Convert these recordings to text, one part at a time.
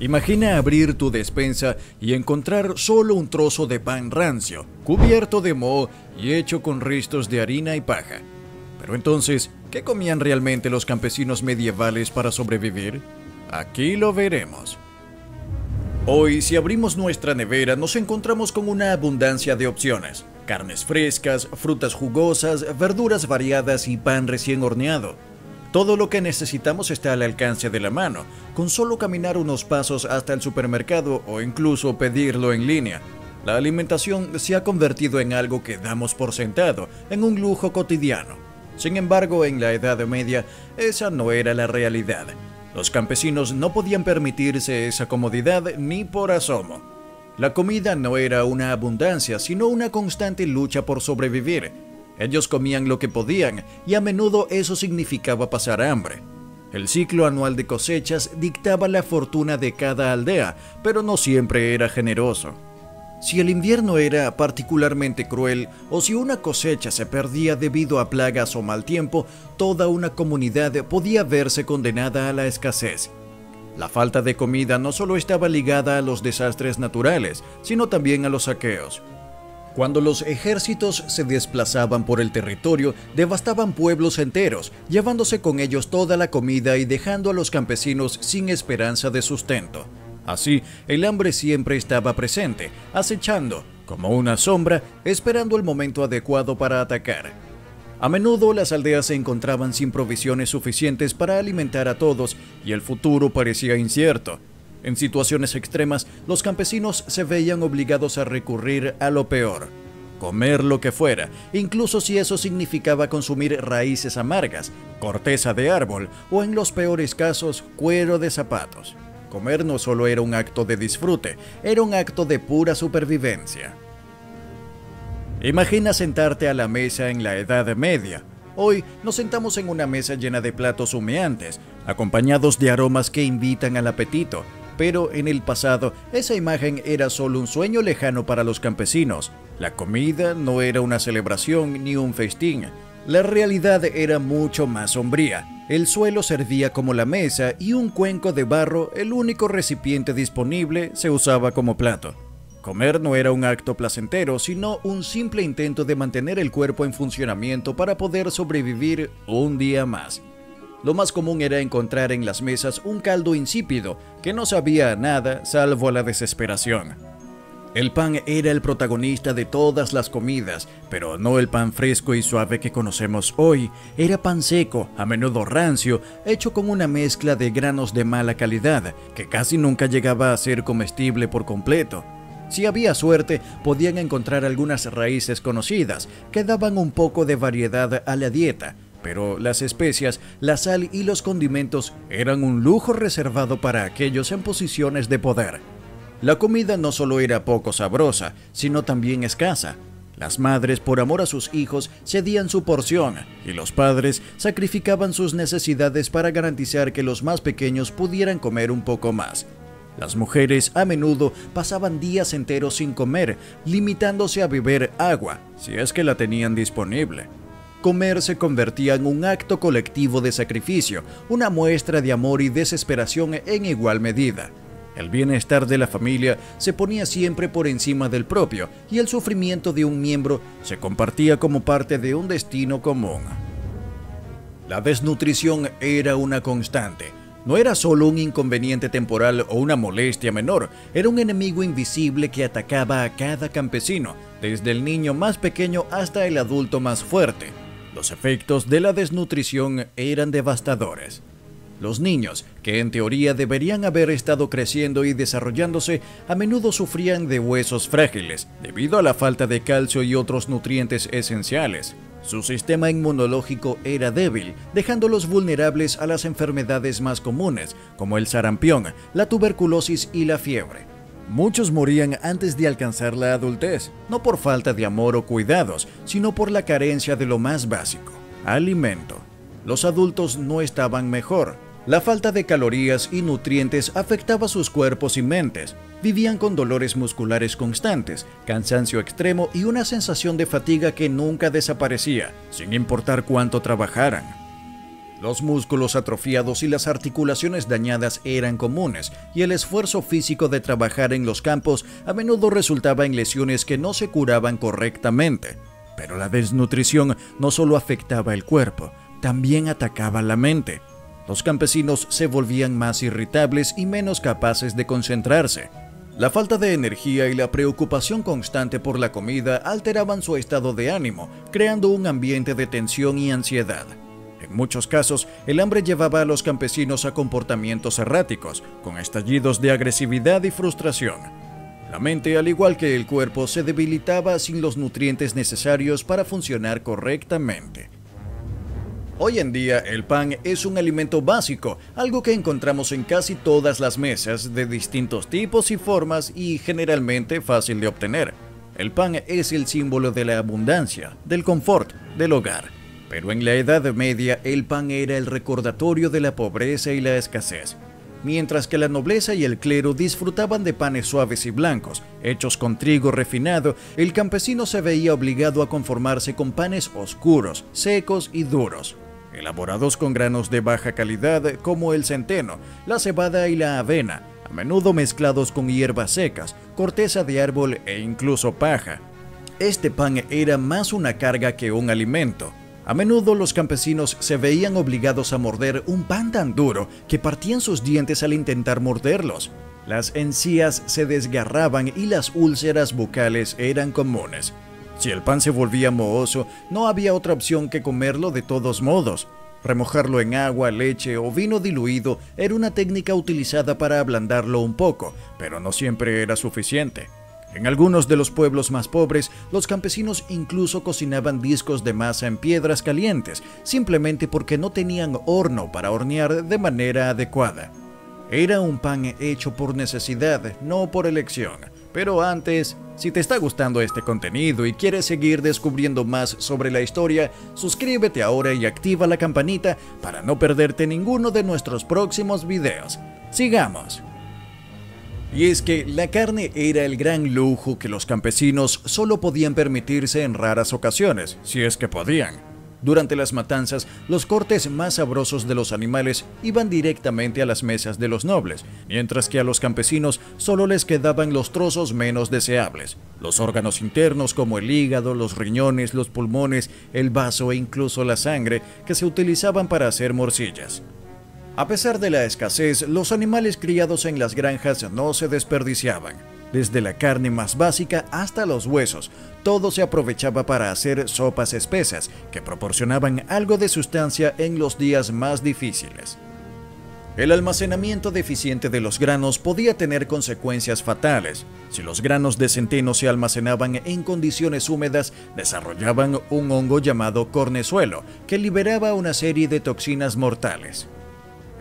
Imagina abrir tu despensa y encontrar solo un trozo de pan rancio, cubierto de moho y hecho con restos de harina y paja. Pero entonces, ¿qué comían realmente los campesinos medievales para sobrevivir? Aquí lo veremos. Hoy, si abrimos nuestra nevera, nos encontramos con una abundancia de opciones. Carnes frescas, frutas jugosas, verduras variadas y pan recién horneado. Todo lo que necesitamos está al alcance de la mano, con solo caminar unos pasos hasta el supermercado o incluso pedirlo en línea. La alimentación se ha convertido en algo que damos por sentado, en un lujo cotidiano. Sin embargo, en la Edad Media, esa no era la realidad. Los campesinos no podían permitirse esa comodidad ni por asomo. La comida no era una abundancia, sino una constante lucha por sobrevivir. Ellos comían lo que podían y a menudo eso significaba pasar hambre. El ciclo anual de cosechas dictaba la fortuna de cada aldea, pero no siempre era generoso. Si el invierno era particularmente cruel o si una cosecha se perdía debido a plagas o mal tiempo, toda una comunidad podía verse condenada a la escasez. La falta de comida no solo estaba ligada a los desastres naturales, sino también a los saqueos. Cuando los ejércitos se desplazaban por el territorio, devastaban pueblos enteros, llevándose con ellos toda la comida y dejando a los campesinos sin esperanza de sustento. Así, el hambre siempre estaba presente, acechando, como una sombra, esperando el momento adecuado para atacar. A menudo las aldeas se encontraban sin provisiones suficientes para alimentar a todos y el futuro parecía incierto. En situaciones extremas, los campesinos se veían obligados a recurrir a lo peor: comer lo que fuera, incluso si eso significaba consumir raíces amargas, corteza de árbol o, en los peores casos, cuero de zapatos. Comer no solo era un acto de disfrute, era un acto de pura supervivencia. Imagina sentarte a la mesa en la Edad Media. Hoy nos sentamos en una mesa llena de platos humeantes, acompañados de aromas que invitan al apetito. Pero en el pasado, esa imagen era solo un sueño lejano para los campesinos. La comida no era una celebración ni un festín. La realidad era mucho más sombría. El suelo servía como la mesa y un cuenco de barro, el único recipiente disponible, se usaba como plato. Comer no era un acto placentero, sino un simple intento de mantener el cuerpo en funcionamiento para poder sobrevivir un día más. Lo más común era encontrar en las mesas un caldo insípido que no sabía a nada salvo a la desesperación. El pan era el protagonista de todas las comidas, pero no el pan fresco y suave que conocemos hoy. Era pan seco, a menudo rancio, hecho con una mezcla de granos de mala calidad, que casi nunca llegaba a ser comestible por completo. Si había suerte, podían encontrar algunas raíces conocidas, que daban un poco de variedad a la dieta, pero las especias, la sal y los condimentos eran un lujo reservado para aquellos en posiciones de poder. La comida no solo era poco sabrosa, sino también escasa. Las madres, por amor a sus hijos, cedían su porción, y los padres sacrificaban sus necesidades para garantizar que los más pequeños pudieran comer un poco más. Las mujeres a menudo pasaban días enteros sin comer, limitándose a beber agua, si es que la tenían disponible. Comer se convertía en un acto colectivo de sacrificio, una muestra de amor y desesperación en igual medida. El bienestar de la familia se ponía siempre por encima del propio, y el sufrimiento de un miembro se compartía como parte de un destino común. La desnutrición era una constante. No era solo un inconveniente temporal o una molestia menor, era un enemigo invisible que atacaba a cada campesino, desde el niño más pequeño hasta el adulto más fuerte. Los efectos de la desnutrición eran devastadores. Los niños, que en teoría deberían haber estado creciendo y desarrollándose, a menudo sufrían de huesos frágiles, debido a la falta de calcio y otros nutrientes esenciales. Su sistema inmunológico era débil, dejándolos vulnerables a las enfermedades más comunes, como el sarampión, la tuberculosis y la fiebre. Muchos morían antes de alcanzar la adultez, no por falta de amor o cuidados, sino por la carencia de lo más básico: alimento. Los adultos no estaban mejor. La falta de calorías y nutrientes afectaba sus cuerpos y mentes. Vivían con dolores musculares constantes, cansancio extremo y una sensación de fatiga que nunca desaparecía, sin importar cuánto trabajaran. Los músculos atrofiados y las articulaciones dañadas eran comunes, y el esfuerzo físico de trabajar en los campos a menudo resultaba en lesiones que no se curaban correctamente. Pero la desnutrición no solo afectaba el cuerpo, también atacaba la mente. Los campesinos se volvían más irritables y menos capaces de concentrarse. La falta de energía y la preocupación constante por la comida alteraban su estado de ánimo, creando un ambiente de tensión y ansiedad. En muchos casos, el hambre llevaba a los campesinos a comportamientos erráticos, con estallidos de agresividad y frustración. La mente, al igual que el cuerpo, se debilitaba sin los nutrientes necesarios para funcionar correctamente. Hoy en día, el pan es un alimento básico, algo que encontramos en casi todas las mesas de distintos tipos y formas y generalmente fácil de obtener. El pan es el símbolo de la abundancia, del confort, del hogar. Pero en la Edad Media, el pan era el recordatorio de la pobreza y la escasez. Mientras que la nobleza y el clero disfrutaban de panes suaves y blancos, hechos con trigo refinado, el campesino se veía obligado a conformarse con panes oscuros, secos y duros, elaborados con granos de baja calidad como el centeno, la cebada y la avena, a menudo mezclados con hierbas secas, corteza de árbol e incluso paja. Este pan era más una carga que un alimento. A menudo los campesinos se veían obligados a morder un pan tan duro que partían sus dientes al intentar morderlos. Las encías se desgarraban y las úlceras bucales eran comunes. Si el pan se volvía mohoso, no había otra opción que comerlo de todos modos. Remojarlo en agua, leche o vino diluido era una técnica utilizada para ablandarlo un poco, pero no siempre era suficiente. En algunos de los pueblos más pobres, los campesinos incluso cocinaban discos de masa en piedras calientes, simplemente porque no tenían horno para hornear de manera adecuada. Era un pan hecho por necesidad, no por elección. Pero antes, si te está gustando este contenido y quieres seguir descubriendo más sobre la historia, suscríbete ahora y activa la campanita para no perderte ninguno de nuestros próximos videos. ¡Sigamos! Y es que la carne era el gran lujo que los campesinos solo podían permitirse en raras ocasiones, si es que podían. Durante las matanzas, los cortes más sabrosos de los animales iban directamente a las mesas de los nobles, mientras que a los campesinos solo les quedaban los trozos menos deseables, los órganos internos como el hígado, los riñones, los pulmones, el vaso e incluso la sangre que se utilizaban para hacer morcillas. A pesar de la escasez, los animales criados en las granjas no se desperdiciaban. Desde la carne más básica hasta los huesos, todo se aprovechaba para hacer sopas espesas que proporcionaban algo de sustancia en los días más difíciles. El almacenamiento deficiente de los granos podía tener consecuencias fatales. Si los granos de centeno se almacenaban en condiciones húmedas, desarrollaban un hongo llamado cornezuelo, que liberaba una serie de toxinas mortales.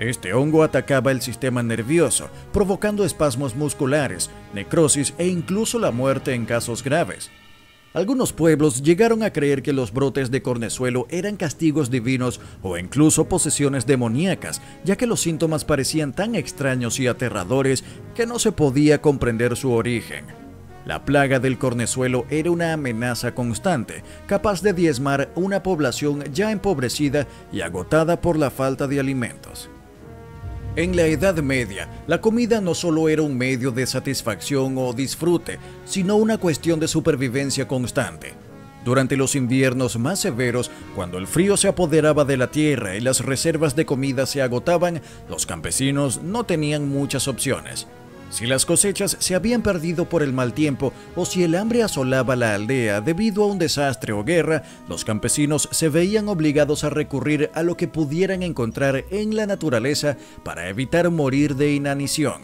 Este hongo atacaba el sistema nervioso, provocando espasmos musculares, necrosis e incluso la muerte en casos graves. Algunos pueblos llegaron a creer que los brotes de cornezuelo eran castigos divinos o incluso posesiones demoníacas, ya que los síntomas parecían tan extraños y aterradores que no se podía comprender su origen. La plaga del cornezuelo era una amenaza constante, capaz de diezmar una población ya empobrecida y agotada por la falta de alimentos. En la Edad Media, la comida no solo era un medio de satisfacción o disfrute, sino una cuestión de supervivencia constante. Durante los inviernos más severos, cuando el frío se apoderaba de la tierra y las reservas de comida se agotaban, los campesinos no tenían muchas opciones. Si las cosechas se habían perdido por el mal tiempo o si el hambre asolaba la aldea debido a un desastre o guerra, los campesinos se veían obligados a recurrir a lo que pudieran encontrar en la naturaleza para evitar morir de inanición.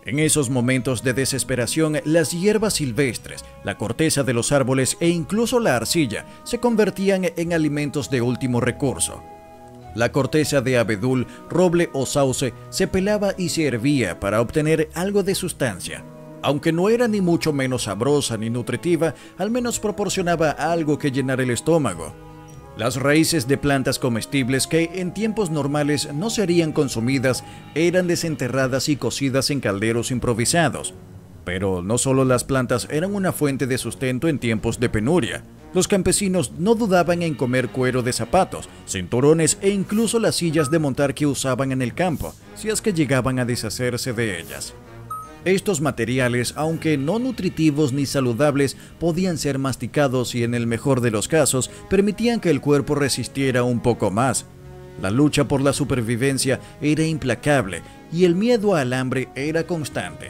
En esos momentos de desesperación, las hierbas silvestres, la corteza de los árboles e incluso la arcilla se convertían en alimentos de último recurso. La corteza de abedul, roble o sauce se pelaba y se hervía para obtener algo de sustancia. Aunque no era ni mucho menos sabrosa ni nutritiva, al menos proporcionaba algo que llenar el estómago. Las raíces de plantas comestibles que en tiempos normales no serían consumidas eran desenterradas y cocidas en calderos improvisados. Pero no solo las plantas eran una fuente de sustento en tiempos de penuria. Los campesinos no dudaban en comer cuero de zapatos, cinturones e incluso las sillas de montar que usaban en el campo, si es que llegaban a deshacerse de ellas. Estos materiales, aunque no nutritivos ni saludables, podían ser masticados y en el mejor de los casos permitían que el cuerpo resistiera un poco más. La lucha por la supervivencia era implacable y el miedo al hambre era constante.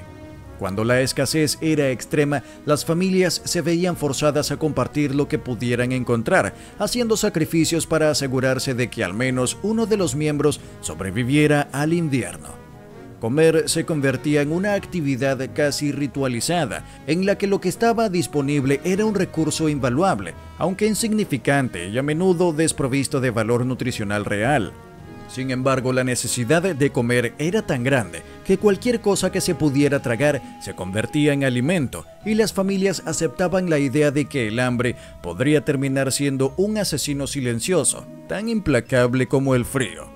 Cuando la escasez era extrema, las familias se veían forzadas a compartir lo que pudieran encontrar, haciendo sacrificios para asegurarse de que al menos uno de los miembros sobreviviera al invierno. Comer se convertía en una actividad casi ritualizada, en la que lo que estaba disponible era un recurso invaluable, aunque insignificante y a menudo desprovisto de valor nutricional real. Sin embargo, la necesidad de comer era tan grande que cualquier cosa que se pudiera tragar se convertía en alimento, y las familias aceptaban la idea de que el hambre podría terminar siendo un asesino silencioso, tan implacable como el frío.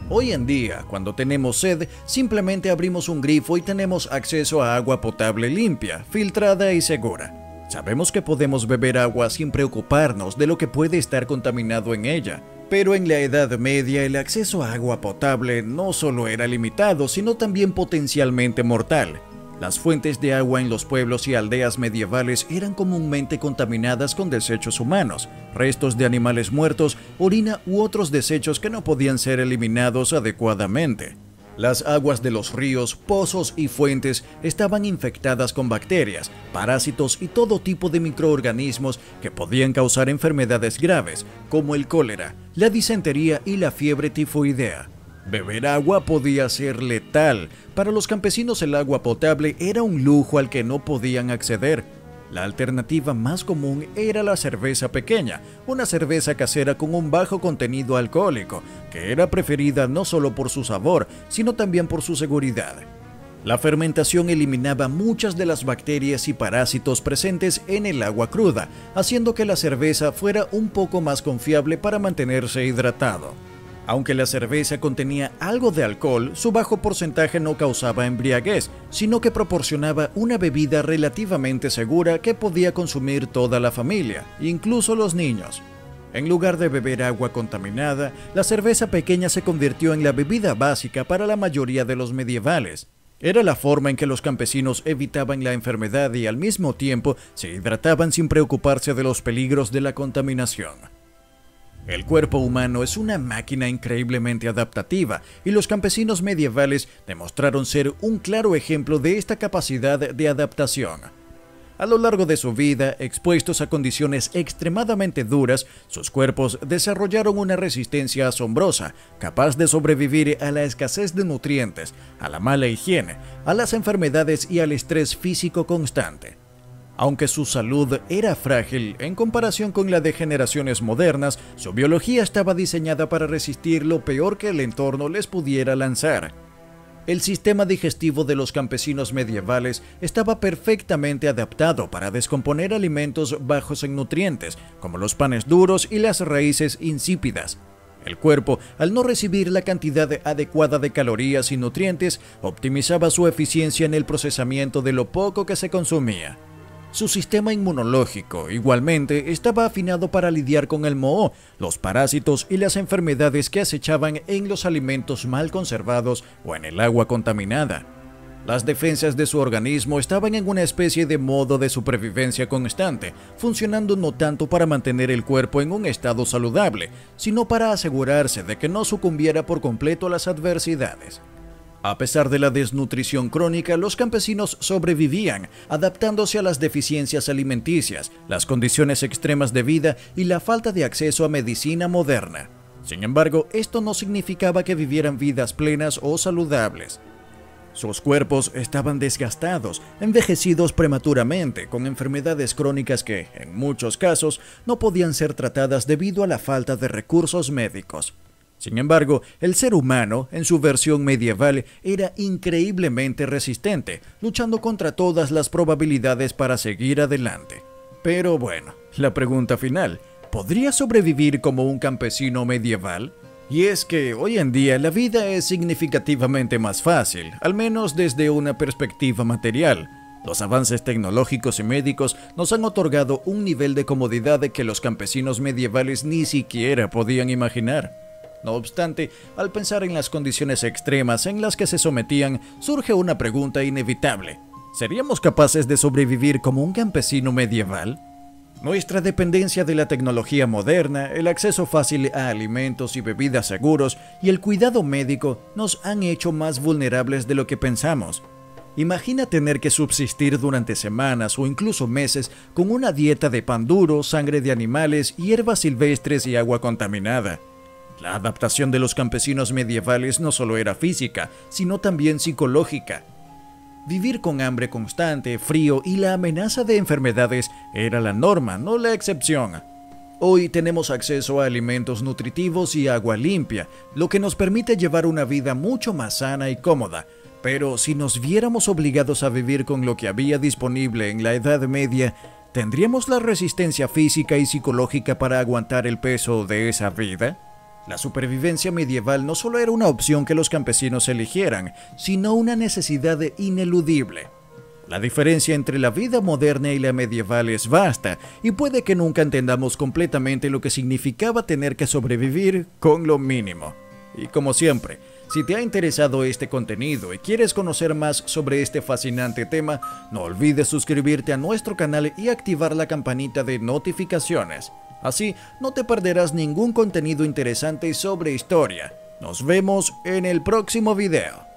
Hoy en día, cuando tenemos sed, simplemente abrimos un grifo y tenemos acceso a agua potable limpia, filtrada y segura. Sabemos que podemos beber agua sin preocuparnos de lo que puede estar contaminado en ella. Pero en la Edad Media el acceso a agua potable no solo era limitado, sino también potencialmente mortal. Las fuentes de agua en los pueblos y aldeas medievales eran comúnmente contaminadas con desechos humanos, restos de animales muertos, orina u otros desechos que no podían ser eliminados adecuadamente. Las aguas de los ríos, pozos y fuentes estaban infectadas con bacterias, parásitos y todo tipo de microorganismos que podían causar enfermedades graves, como el cólera, la disentería y la fiebre tifoidea. Beber agua podía ser letal. Para los campesinos el agua potable era un lujo al que no podían acceder. La alternativa más común era la cerveza pequeña, una cerveza casera con un bajo contenido alcohólico, que era preferida no solo por su sabor, sino también por su seguridad. La fermentación eliminaba muchas de las bacterias y parásitos presentes en el agua cruda, haciendo que la cerveza fuera un poco más confiable para mantenerse hidratado. Aunque la cerveza contenía algo de alcohol, su bajo porcentaje no causaba embriaguez, sino que proporcionaba una bebida relativamente segura que podía consumir toda la familia, incluso los niños. En lugar de beber agua contaminada, la cerveza pequeña se convirtió en la bebida básica para la mayoría de los medievales. Era la forma en que los campesinos evitaban la enfermedad y al mismo tiempo se hidrataban sin preocuparse de los peligros de la contaminación. El cuerpo humano es una máquina increíblemente adaptativa y los campesinos medievales demostraron ser un claro ejemplo de esta capacidad de adaptación. A lo largo de su vida, expuestos a condiciones extremadamente duras, sus cuerpos desarrollaron una resistencia asombrosa, capaz de sobrevivir a la escasez de nutrientes, a la mala higiene, a las enfermedades y al estrés físico constante. Aunque su salud era frágil en comparación con la de generaciones modernas, su biología estaba diseñada para resistir lo peor que el entorno les pudiera lanzar. El sistema digestivo de los campesinos medievales estaba perfectamente adaptado para descomponer alimentos bajos en nutrientes, como los panes duros y las raíces insípidas. El cuerpo, al no recibir la cantidad adecuada de calorías y nutrientes, optimizaba su eficiencia en el procesamiento de lo poco que se consumía. Su sistema inmunológico, igualmente, estaba afinado para lidiar con el moho, los parásitos y las enfermedades que acechaban en los alimentos mal conservados o en el agua contaminada. Las defensas de su organismo estaban en una especie de modo de supervivencia constante, funcionando no tanto para mantener el cuerpo en un estado saludable, sino para asegurarse de que no sucumbiera por completo a las adversidades. A pesar de la desnutrición crónica, los campesinos sobrevivían, adaptándose a las deficiencias alimenticias, las condiciones extremas de vida y la falta de acceso a medicina moderna. Sin embargo, esto no significaba que vivieran vidas plenas o saludables. Sus cuerpos estaban desgastados, envejecidos prematuramente, con enfermedades crónicas que, en muchos casos, no podían ser tratadas debido a la falta de recursos médicos. Sin embargo, el ser humano, en su versión medieval, era increíblemente resistente, luchando contra todas las probabilidades para seguir adelante. Pero bueno, la pregunta final, ¿podría sobrevivir como un campesino medieval? Y es que hoy en día la vida es significativamente más fácil, al menos desde una perspectiva material. Los avances tecnológicos y médicos nos han otorgado un nivel de comodidad que los campesinos medievales ni siquiera podían imaginar. No obstante, al pensar en las condiciones extremas en las que se sometían, surge una pregunta inevitable. ¿Seríamos capaces de sobrevivir como un campesino medieval? Nuestra dependencia de la tecnología moderna, el acceso fácil a alimentos y bebidas seguros y el cuidado médico nos han hecho más vulnerables de lo que pensamos. Imagina tener que subsistir durante semanas o incluso meses con una dieta de pan duro, sangre de animales, hierbas silvestres y agua contaminada. La adaptación de los campesinos medievales no solo era física, sino también psicológica. Vivir con hambre constante, frío y la amenaza de enfermedades era la norma, no la excepción. Hoy tenemos acceso a alimentos nutritivos y agua limpia, lo que nos permite llevar una vida mucho más sana y cómoda. Pero si nos viéramos obligados a vivir con lo que había disponible en la Edad Media, ¿tendríamos la resistencia física y psicológica para aguantar el peso de esa vida? La supervivencia medieval no solo era una opción que los campesinos eligieran, sino una necesidad ineludible. La diferencia entre la vida moderna y la medieval es vasta, y puede que nunca entendamos completamente lo que significaba tener que sobrevivir con lo mínimo. Y como siempre, si te ha interesado este contenido y quieres conocer más sobre este fascinante tema, no olvides suscribirte a nuestro canal y activar la campanita de notificaciones. Así no te perderás ningún contenido interesante sobre historia. Nos vemos en el próximo video.